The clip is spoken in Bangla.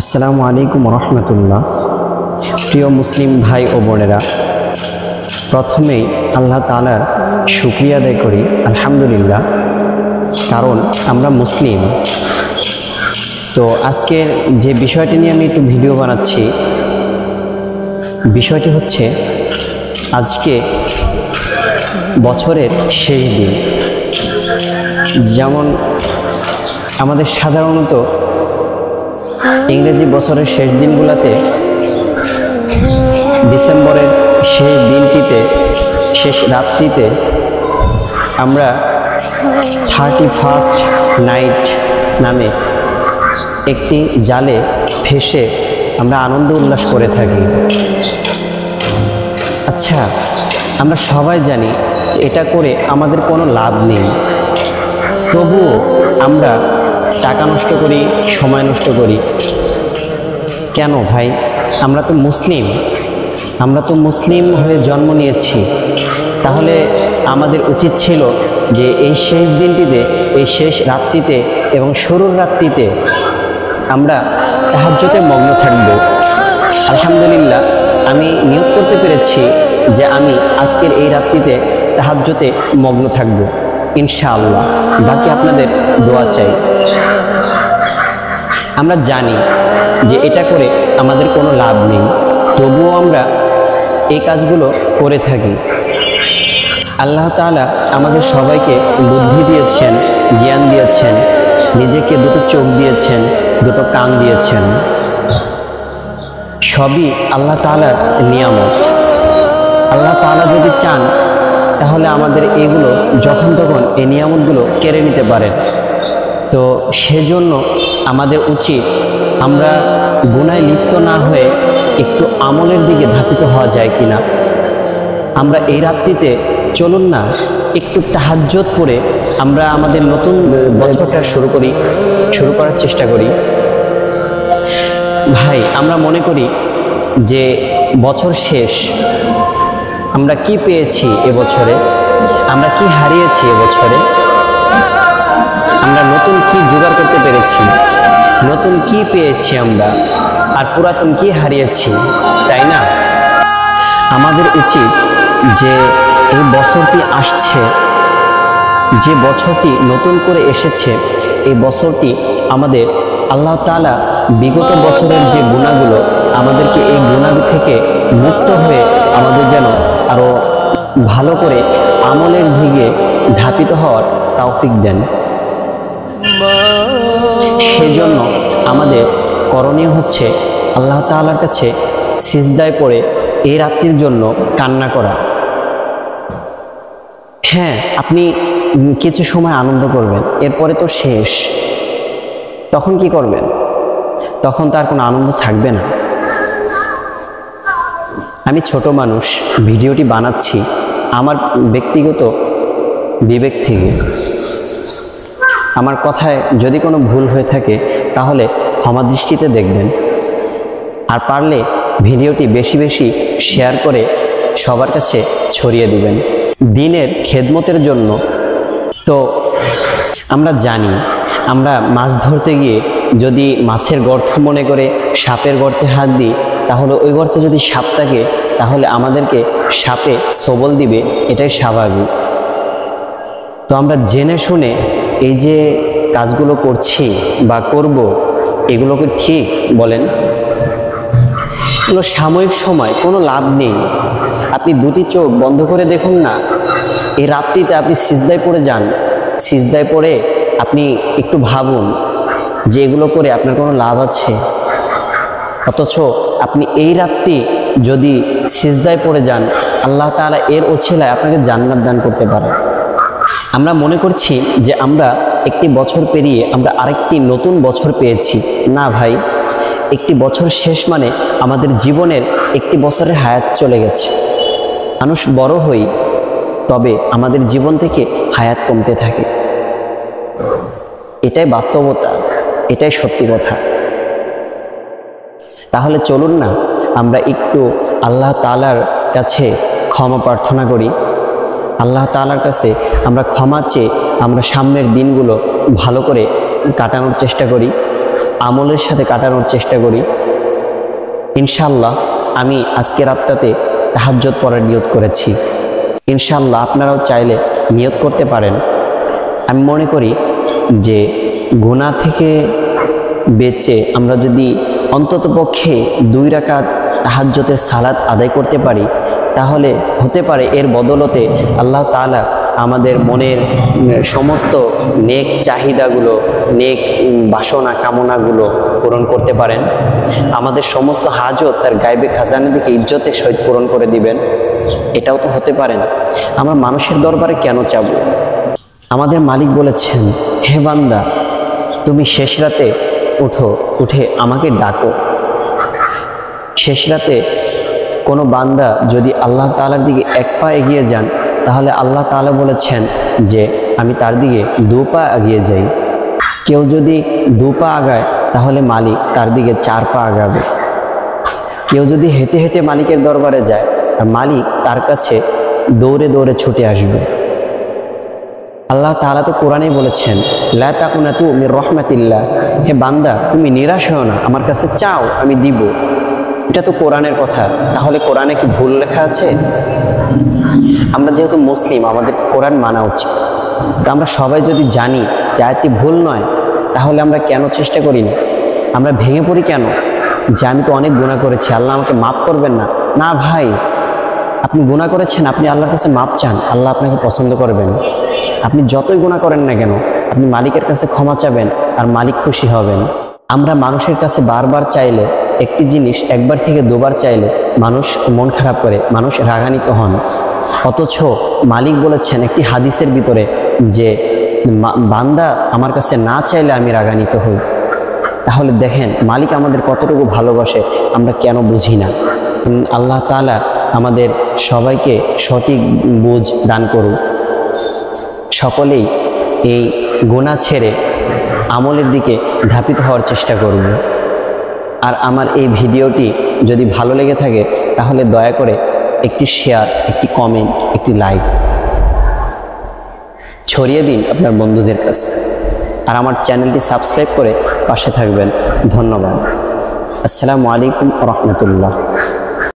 আসসালামু আলাইকুম রহমতুল্লাহ। প্রিয় মুসলিম ভাই ও বোনেরা, প্রথমেই আল্লাহ তাআলার শুকরিয়া আদায় করি আলহামদুলিল্লাহ, কারণ আমরা মুসলিম। তো আজকের যে বিষয়টি নিয়ে আমি একটু ভিডিও বানাচ্ছি, বিষয়টি হচ্ছে আজকে বছরের শেষ দিন। যেমন আমাদের সাধারণত ইংরেজি বছরের শেষ দিনগুলোতে, ডিসেম্বরের শেষ দিনটিতে, শেষ রাত্রিতে আমরা 31st নাইট নামে একটি জালে ফেসে আমরা আনন্দ উল্লাস করে থাকি। আচ্ছা, আমরা সবাই জানি এটা করে আমাদের কোনো লাভ নেই, তবুও আমরা টাকা নষ্ট করি, সময় নষ্ট করি। কেন ভাই? আমরা তো মুসলিম হয়ে জন্ম নিয়েছি। তাহলে আমাদের উচিত ছিল যে এই শেষ দিনটিতে, এই শেষ রাত্রিতে এবং শুরুর রাত্রিতে আমরা তাহাজ্জুদে মগ্ন থাকব। আলহামদুলিল্লাহ, আমি নিয়ত করতে পেরেছি যে আমি আজকের এই রাত্রিতে তাহাজ্জুদে মগ্ন থাকব ইনশাআল্লাহ। বাকি আপনাদের দোয়া চাই। আমরা জানি যে এটা করে আমাদের কোনো লাভ নেই, তবুও আমরা এই কাজগুলো করে থাকি। আল্লাহ তাআলা আমাদের সবাইকে বুদ্ধি দিয়েছেন, জ্ঞান দিয়েছেন, নিজেকে দুটো চোখ দিয়েছেন, দুটো কান দিয়েছেন। সবই আল্লাহ তাআলার নিয়ামত। আল্লাহ তাআলা যদি চান তাহলে আমাদের এগুলো যখন তখন এই নিয়ামতগুলো কেড়ে নিতে পারেন। তো সেজন্য আমাদের উচিত আমরা গুনায় লিপ্ত না হয়ে একটু আমলের দিকে ধাবিত হওয়া যায় কিনা। আমরা এই রাত্রিতে চলুন না একটু তাহাজ্জুদ পড়ে আমরা আমাদের নতুন বছরটা শুরু করার চেষ্টা করি। ভাই, আমরা মনে করি যে বছর শেষ, আমরা কি পেয়েছি এবছরে, আমরা কি হারিয়েছি এবছরে, আমরা নতুন কি জোগাড় করতে পেরেছি, নতুন কি পেয়েছি আমরা, আর পুরাতন কি হারিয়েছি, তাই না? আমাদের উচিত যে এই বছরটি আসছে, যে বছরটি নতুন করে এসেছে, এই বছরটি আমাদের আল্লাহ তাআলা বিগত বছরের যে গুনাহগুলো, আমাদেরকে এই গুনাহ থেকে মুক্ত হয়ে আমাদের যেন আরো ভালো করে আমলের দিকে ধাবিত হওয়ার তৌফিক দেন। সেজন্য আমাদের করণীয় হচ্ছে আল্লাহ তাআলার কাছে সিজদায় পড়ে এই রাত্রির জন্য কান্না করা। হ্যাঁ, আপনি কিছু সময় আনন্দ করবেন, এরপরে তো শেষ। তখন কি করবেন? তখন তার কোনো আনন্দ থাকবে না। আমি ছোট মানুষ, ভিডিওটি বানাচ্ছি আমার ব্যক্তিগত বিবেক থেকে। আমার কথায় যদি কোনো ভুল হয়ে থাকে তাহলে ক্ষমা দৃষ্টিতে দেখবেন। আর পারলে ভিডিওটি বেশি বেশি শেয়ার করে সবার কাছে ছড়িয়ে দিবেন দ্বীনের খেদমতের জন্য। তো আমরা জানি, আমরা মাছ ধরতে গিয়ে যদি মাছের গর্ত মনে করে সাপের গর্তে হাত দিই, তাহলে ওই গর্তে যদি সাপ থাকে তাহলে আমাদেরকে সাপে সবল দিবে, এটাই স্বাভাবিক। তো আমরা জেনে শুনে এই যে কাজগুলো করছি বা করব, এগুলোকে ঠিক বলেন? এগুলো সাময়িক সময়, কোনো লাভ নেই। আপনি দুটি চোখ বন্ধ করে দেখুন না, এই রাত্রিতে আপনি সিজদায় পড়ে যান, সিজদায় পড়ে আপনি একটু ভাবুন যে এগুলো করে আপনার কোনো লাভ আছে। অথচ আপনি এই রাত্রি যদি সিজদায় পড়ে যান, আল্লাহ তাআলা এর ওছিলায় আপনাকে জান্নাত দান করতে পারে। আমরা মনে করছি যে আমরা একটি বছর পেরিয়ে আমরা আরেকটি নতুন বছর পেয়েছি। না ভাই, একটি বছর শেষ মানে আমাদের জীবনের একটি বছরের হায়াত চলে গেছে। মানুষ বড় হই, তবে আমাদের জীবন থেকে হায়াত কমতে থাকে। এটাই বাস্তবতা, এটাই সত্যি কথা। তাহলে চলুন না আমরা একটু আল্লাহ তাআলার কাছে ক্ষমা প্রার্থনা করি। আল্লাহ তাআলার কাছে আমরা ক্ষমা চেয়ে আমরা সামনের দিনগুলো ভালো করে কাটানোর চেষ্টা করি। আমলের সাথে কাটানোর চেষ্টা করি। ইনশাআল্লাহ আমি আজকে রাতটাতে তাহাজ্জুদ পড়ার নিয়ত করেছি। ইনশাআল্লাহ আপনারাও চাইলে নিয়ত করতে পারেন। আমি মনে করি যে গুনাহ থেকে বেঁচে আমরা যদি অন্ততপক্ষে 2 রাকাত তাহাজ্জুদের সালাত আদায় করতে পারি, তাহলে হতে পারে এর বদলতে আল্লাহ তাআলা আমাদের মনের সমস্ত নেক চাহিদাগুলো, নেক বাসনা কামনাগুলো পূরণ করতে পারেন। আমাদের সমস্ত হাজত তার গায়বে খাজানা থেকে ইজ্জতের সহিত পূরণ করে দিবেন। এটাও তো হতে পারে না। আমরা মানুষের দরবারে কেন চাবো? আমাদের মালিক বলেছেন, হে বান্দা, তুমি শেষ রাতে উঠো, উঠে আমাকে ডাকো। শেষ রাতে কোনো বান্দা যদি আল্লাহ তাআলার দিকে 1 পা এগিয়ে যান, তাহলে আল্লাহ তাআলা বলেছেন যে আমি তার দিকে 2 পা এগিয়ে যাই। কেউ যদি 2 পা আগায়, তাহলে মালিক তার দিকে 4 পা আগাবে। কেউ যদি হেঁটে হেঁটে মালিকের দরবারে যায়, আর মালিক তার কাছে দৌড়ে দৌড়ে ছুটে আসবে। আল্লাহ তাআলা তো কোরআনেই বলেছেন, লা তাকুনাতু মির রাহমাতিল্লাহ, হে বান্দা তুমি নিরাশ হও না, আমার কাছে চাও আমি দিব। এটা তো কোরআনের কথা। তাহলে কোরআনে কি ভুল লেখা আছে? আমরা যেহেতু মুসলিম, আমাদের কোরআন মানা উচিত। তো আমরা সবাই যদি জানি যে আয়াতটি ভুল নয়, তাহলে আমরা কেন চেষ্টা করি না? আমরা ভেঙে পড়ি কেন যে আমি তো অনেক গুনাহ করেছি, আল্লাহ আমাকে মাফ করবেন না? না ভাই, আপনি গুনাহ করেছেন, আপনি আল্লাহর কাছে মাপ চান, আল্লাহ আপনাকে পছন্দ করবেন। আপনি যতই গুনাহ করেন না কেন, আপনি মালিকের কাছে ক্ষমা চাবেন, আর মালিক খুশি হবেন। আমরা মানুষের কাছে বারবার চাইলে, একটি জিনিস 1 বার থেকে 2 বার চাইলে মানুষ মন খারাপ করে, মানুষ রাগান্বিত হন। অথচ মালিক বলেছেন একটি হাদিসের ভিতরে যে বান্দা আমার কাছে না চাইলে আমি রাগান্বিত হই। তাহলে দেখেন মালিক আমাদের কতটুকু ভালোবাসে, আমরা কেন বুঝি না। আল্লাহ তাআলা আমাদের সবাইকে সঠিক বুঝ দান করুন। সকলেই এই গুনাহ ছেড়ে আমলের দিকে ধাপিত হওয়ার চেষ্টা করব। আর আমার এই ভিডিওটি যদি ভালো লেগে থাকে, তাহলে দয়া করে একটি শেয়ার, একটি কমেন্ট, একটি লাইক ছড়িয়ে দিন আপনার বন্ধুদের কাছে। আর আমার চ্যানেলটি সাবস্ক্রাইব করে পাশে থাকবেন। ধন্যবাদ। আসসালামু আলাইকুম ওয়া রাহমাতুল্লাহ।